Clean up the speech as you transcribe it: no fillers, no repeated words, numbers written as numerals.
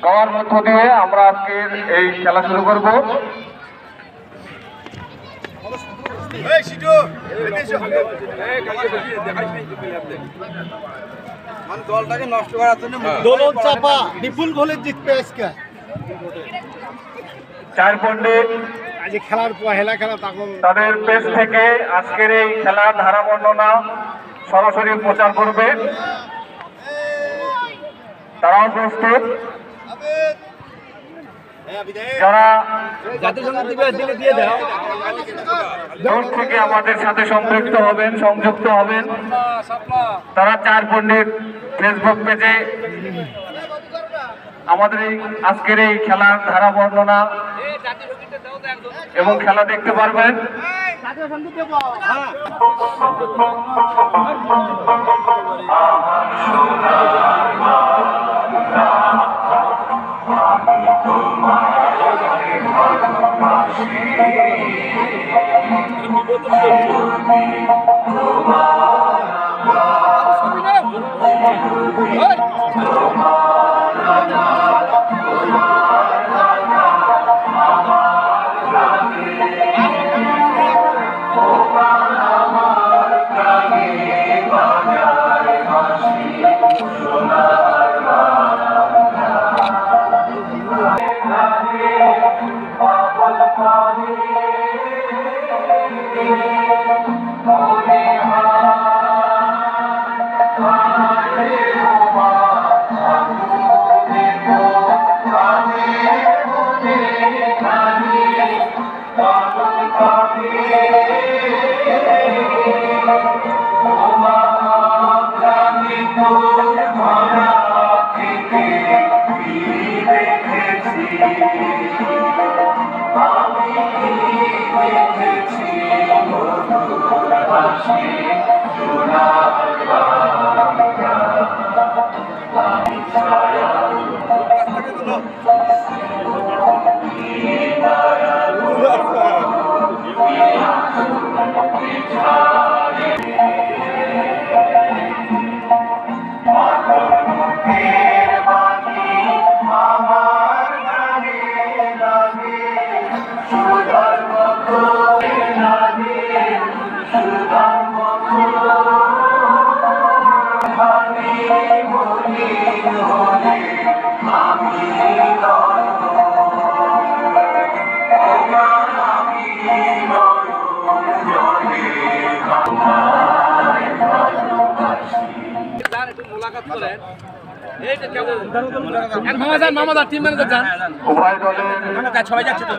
গাওয়ার মধ্য দিয়ে আমরা আজকের এই খেলা শুরু করব। দলটাকে নষ্ট করার জন্য দোলন চাপা বিপুল গোলে জিতবে আজকে। 4 পণ্ডিত আজ খেলার পহেলা খেলা তখন তাদের পেজ থেকে আজকের এই খেলার ধারা বর্ণনা সরাসরি প্রচার করবে। তারাও প্রস্তুত। যারা দূর থেকে আমাদের সাথে সম্পৃক্ত হবেন, সংযুক্ত হবেন, তারা 4 পণ্ডিত ফেসবুক পেজে আমাদের এই আজকের এই খেলার ধারা বর্ণনা এবং খেলা দেখতে পারবেন। মামা যান টিম ম্যানেজার যান উভয় দলের সবাই যাচ্ছে তো